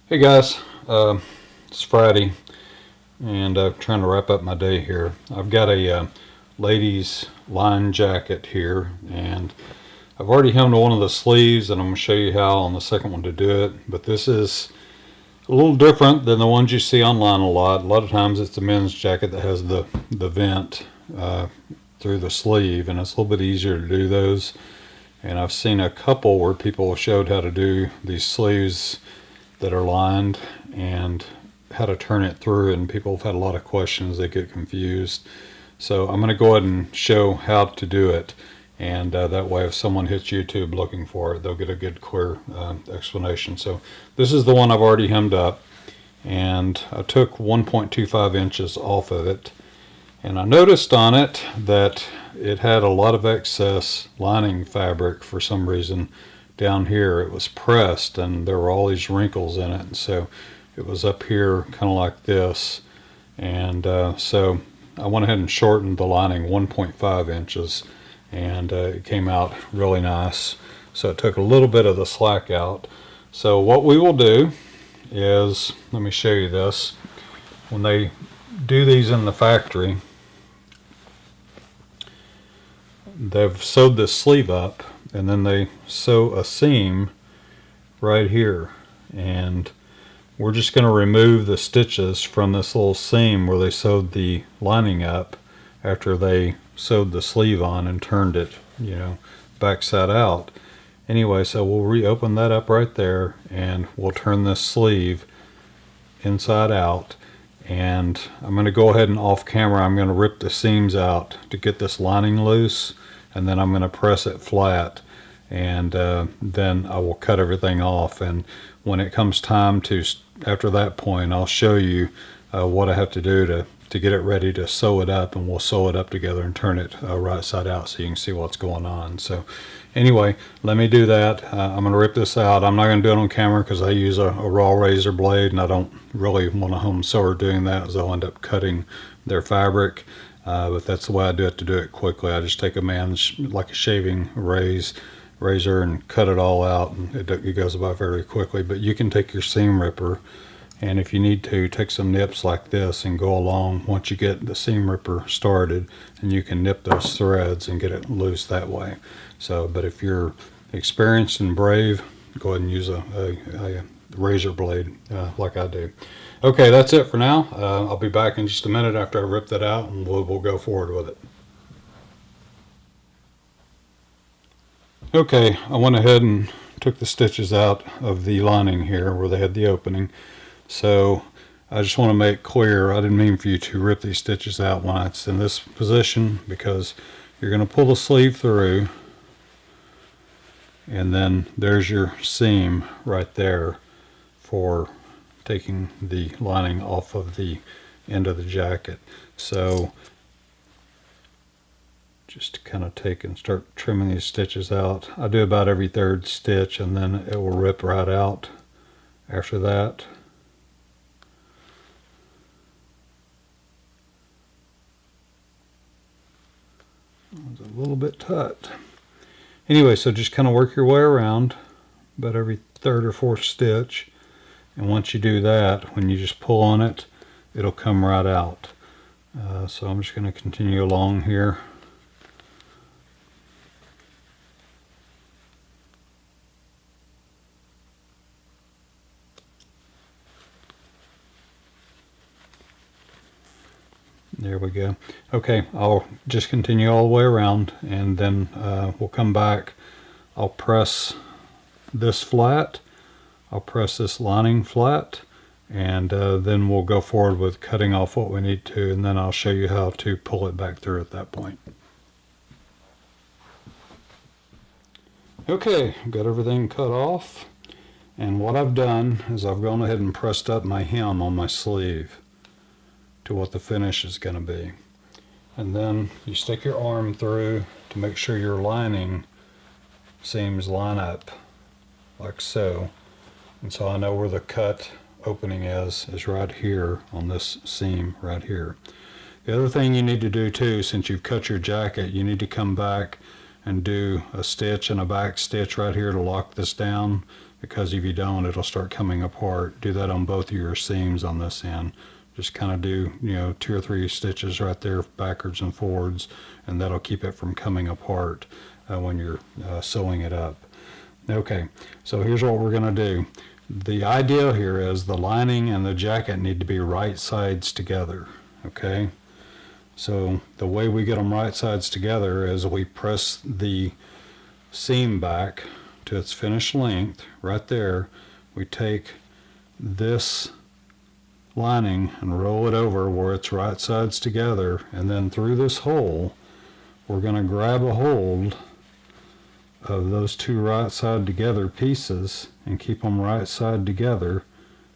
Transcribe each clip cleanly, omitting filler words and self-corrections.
Hey guys, it's Friday and I'm trying to wrap up my day here. I've got a ladies line jacket here and I've already hemmed one of the sleeves and I'm going to show you how on the second one to do it. But this is a little different than the ones you see online a lot. A lot of times it's a men's jacket that has the vent through the sleeve, and it's a little bit easier to do those. And I've seen a couple where people showed how to do these sleeves that are lined and how to turn it through, and people have had a lot of questions. They get confused, so I'm going to go ahead and show how to do it, and that way if someone hits YouTube looking for it, they'll get a good clear explanation. So this is the one I've already hemmed up, and I took 1.25 inches off of it, and I noticed on it that it had a lot of excess lining fabric for some reason. Down here it was pressed and there were all these wrinkles in it, and so it was up here kind of like this. And so I went ahead and shortened the lining 1.5 inches, and it came out really nice. So it took a little bit of the slack out. So what we will do is, let me show you this. When they do these in the factory, they've sewed this sleeve up and then they sew a seam right here, and we're just going to remove the stitches from this little seam where they sewed the lining up after they sewed the sleeve on and turned it, backside out. Anyway, so we'll reopen that up right there and we'll turn this sleeve inside out, and I'm going to go ahead and off camera I'm going to rip the seams out to get this lining loose, and then I'm going to press it flat, and then I will cut everything off. And when it comes time to, after that point, I'll show you what I have to do to get it ready to sew it up, and we'll sew it up together and turn it right side out so you can see what's going on. So anyway, let me do that. I'm going to rip this out. I'm not going to do it on camera because I use a raw razor blade, and I don't really want a home sewer doing that, as they'll end up cutting their fabric. But that's the way I do it to do it quickly. I just take a man's, like a shaving razor, and cut it all out, and it goes by very quickly. But you can take your seam ripper, and if you need to, take some nips like this and go along once you get the seam ripper started, and you can nip those threads and get it loose that way. So, but if you're experienced and brave, go ahead and use a razor blade like I do. Okay, that's it for now. I'll be back in just a minute after I rip that out, and we'll go forward with it. Okay, I went ahead and took the stitches out of the lining here where they had the opening. So I just want to make clear, I didn't mean for you to rip these stitches out when it's in this position, because you're going to pull the sleeve through, and then there's your seam right there for taking the lining off of the end of the jacket. So just kind of take and start trimming these stitches out. I do about every third stitch, and then it will rip right out after that. It's a little bit tight. Anyway, so just kind of work your way around about every third or fourth stitch, and once you do that, when you just pull on it, it'll come right out. So I'm just going to continue along here. There we go. Okay, I'll just continue all the way around, and then we'll come back. I'll press this flat, I'll press this lining flat, and then we'll go forward with cutting off what we need to, and then I'll show you how to pull it back through at that point. Okay, I've got everything cut off, and what I've done is I've gone ahead and pressed up my hem on my sleeve to what the finish is going to be. And then you stick your arm through to make sure your lining seams line up like so. And so I know where the cut opening is right here on this seam right here. The other thing you need to do too, since you've cut your jacket, you need to come back and do a stitch and a back stitch right here to lock this down because if you don't, it'll start coming apart. Do that on both of your seams on this end. Just kind of do, 2 or 3 stitches right there backwards and forwards, and that'll keep it from coming apart when you're sewing it up. Okay, so here's what we're going to do. The idea here is the lining and the jacket need to be right sides together. Okay, so the way we get them right sides together is we press the seam back to its finished length right there. We take this lining and roll it over where it's right sides together, and then through this hole we're going to grab a hold of those 2 right side together pieces and keep them right side together.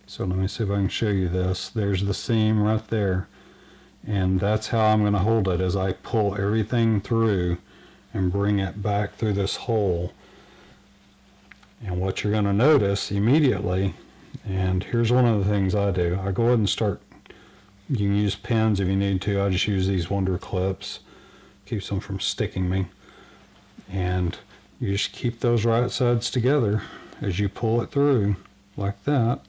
So let me see if I can show you this. There's the seam right there, and that's how I'm going to hold it, as I pull everything through and bring it back through this hole. And what you're going to notice immediately, and here's one of the things I do, I go ahead and start, you can use pins if you need to, I just use these Wonder Clips, keeps them from sticking me, and you just keep those right sides together as you pull it through like that.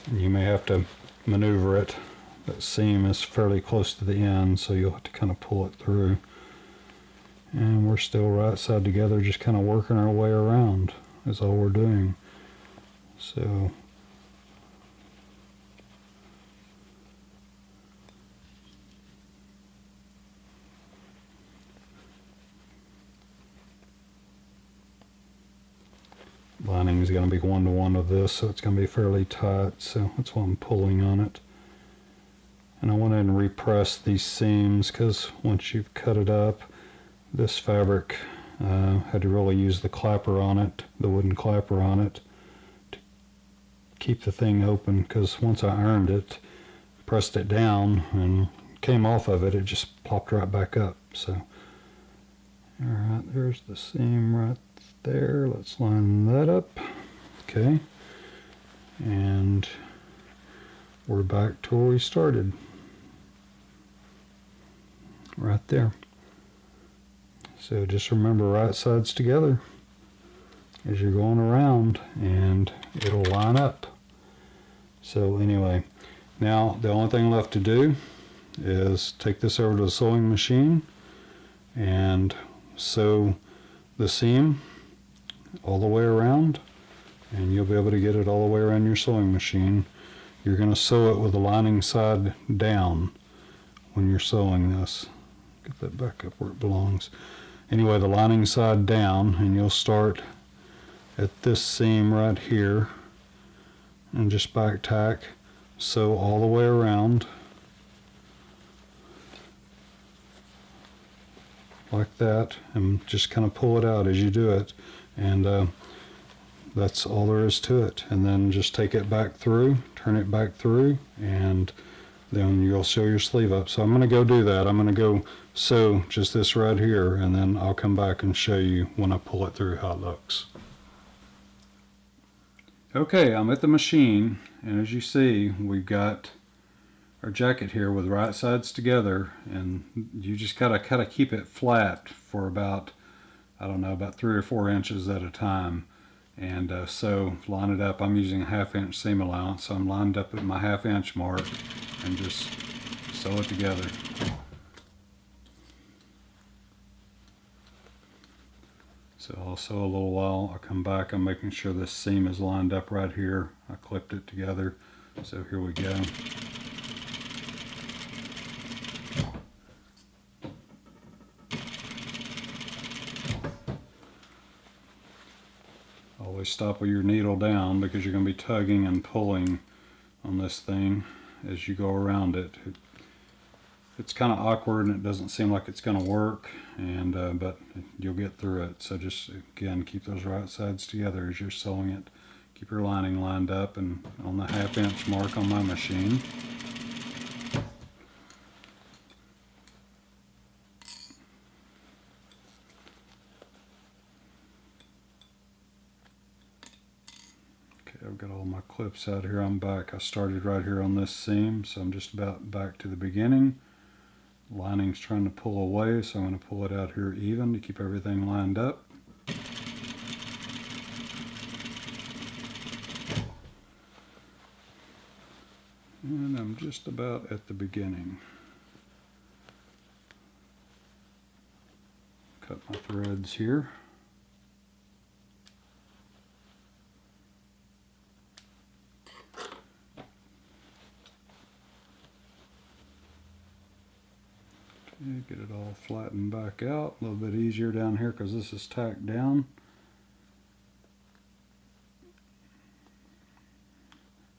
And you may have to maneuver it. That seam is fairly close to the end, so you'll have to kind of pull it through. And we're still right side together, just kind of working our way around is all we're doing. So lining is going to be 1-to-1 of this, so it's going to be fairly tight, so that's why I'm pulling on it. And I went ahead and repressed these seams, because once you've cut it up, this fabric had to really use the clapper on it, the wooden clapper on it, to keep the thing open, because once I ironed it, pressed it down and came off of it, it just plopped right back up. So alright, there's the seam right there. Let's line that up. Okay, and we're back to where we started, right there. So just remember, right sides together as you're going around, and it'll line up. So anyway, now the only thing left to do is take this over to the sewing machine and sew the seam all the way around, and you'll be able to get it all the way around your sewing machine. You're going to sew it with the lining side down when you're sewing this. Get that back up where it belongs. Anyway, the lining side down, and you'll start at this seam right here and just back tack, sew all the way around like that, and just kind of pull it out as you do it, and that's all there is to it. And then just take it back through, turn it back through, and then you'll sew your sleeve up. So I'm going to go do that. I'm going to go sew just this right here, and then I'll come back and show you when I pull it through how it looks. Okay, I'm at the machine, and as you see, we've got our jacket here with right sides together, and you just gotta keep it flat for about, I don't know, about 3 or 4 inches at a time. And so line it up. I'm using a 1/2 inch seam allowance, so I'm lined up at my 1/2 inch mark and just sew it together. So I'll sew a little while, I'll come back, I'm making sure this seam is lined up right here. I clipped it together, so here we go. Always stop with your needle down, because you're going to be tugging and pulling on this thing as you go around it. It's kind of awkward and it doesn't seem like it's going to work, and but you'll get through it. So just again, keep those right sides together as you're sewing it. Keep your lining lined up and on the 1/2 inch mark on my machine. I've got all my clips out here. I'm back. I started right here on this seam, so I'm just about back to the beginning. lining's trying to pull away, so I'm going to pull it out here even to keep everything lined up. And I'm just about at the beginning. Cut my threads here. Okay, get it all flattened back out. A little bit easier down here because this is tacked down.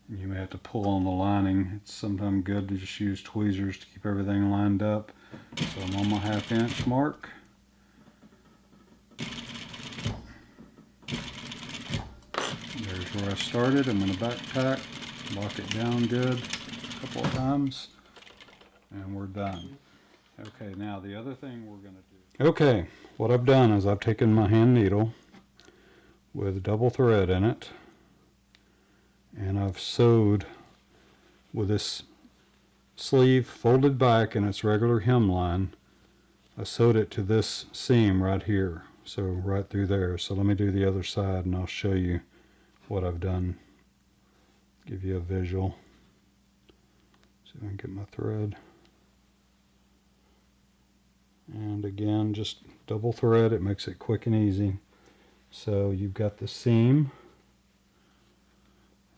You may have to pull on the lining. It's sometimes good to just use tweezers to keep everything lined up. So I'm on my 1/2 inch mark. There's where I started. I'm going to back tack, lock it down good a couple of times, and we're done. Okay, now the other thing we're going to do. Okay, what I've done is I've taken my hand needle with double thread in it, and I've sewed with this sleeve folded back in its regular hemline. I sewed it to this seam right here, so right through there. So let me do the other side and I'll show you what I've done, give you a visual. See if I can get my thread. And again, just double thread, it makes it quick and easy. So you've got the seam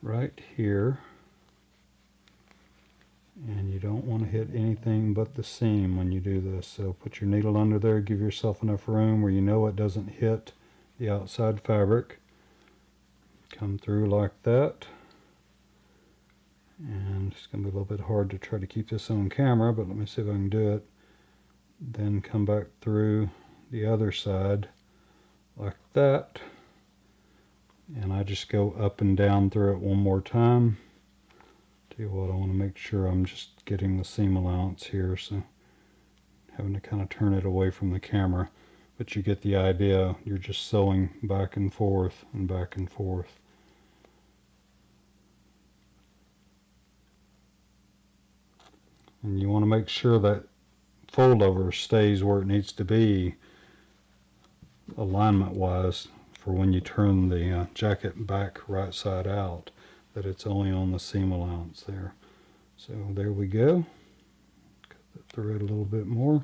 right here, and you don't want to hit anything but the seam when you do this. So put your needle under there, give yourself enough room where you know it doesn't hit the outside fabric. Come through like that, and it's going to be a little bit hard to try to keep this on camera, but let me see if I can do it. Then come back through the other side like that, and I just go up and down through it one more time. Tell you what, I want to make sure I'm just getting the seam allowance here, so having to kind of turn it away from the camera, but you get the idea. You're just sewing back and forth and back and forth. And you want to make sure that fold over stays where it needs to be alignment wise for when you turn the jacket back right side out, that it's only on the seam allowance there. So there we go. Cut the thread a little bit more.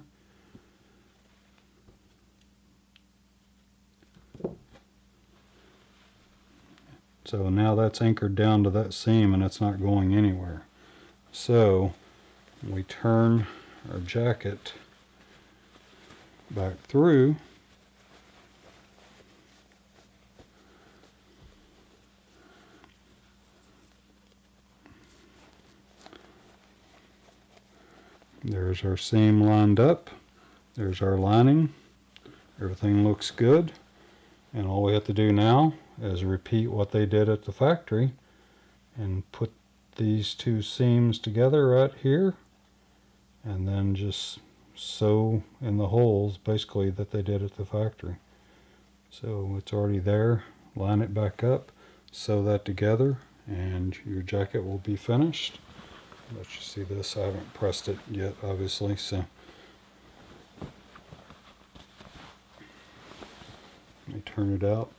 So now that's anchored down to that seam and it's not going anywhere. So we turn our jacket back through. There's our seam lined up. There's our lining. Everything looks good. And all we have to do now is repeat what they did at the factory and put these two seams together right here, and then just sew in the holes basically that they did at the factory. So it's already there. Line it back up, sew that together, and your jacket will be finished. Let you see this. I haven't pressed it yet, obviously, so let me turn it out.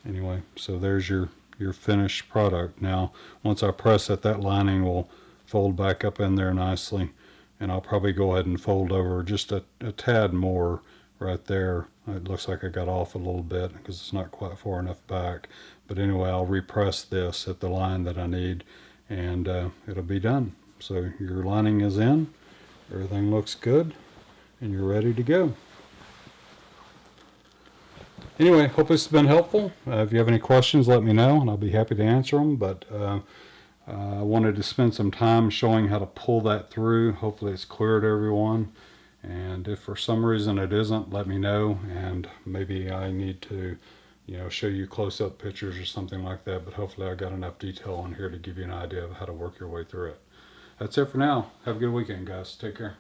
Anyway, so there's your finished product. Now once I press it, that lining will fold back up in there nicely, and I'll probably go ahead and fold over just a tad more right there. It looks like I got off a little bit because it's not quite far enough back, but anyway, I'll repress this at the line that I need, and it'll be done. So your lining is in, everything looks good, and you're ready to go. Anyway, hope this has been helpful. If you have any questions, let me know, and I'll be happy to answer them. But I wanted to spend some time showing how to pull that through. Hopefully it's clear to everyone. And if for some reason it isn't, let me know, and maybe I need to, show you close-up pictures or something like that. But hopefully I got enough detail on here to give you an idea of how to work your way through it. That's it for now. Have a good weekend, guys. Take care.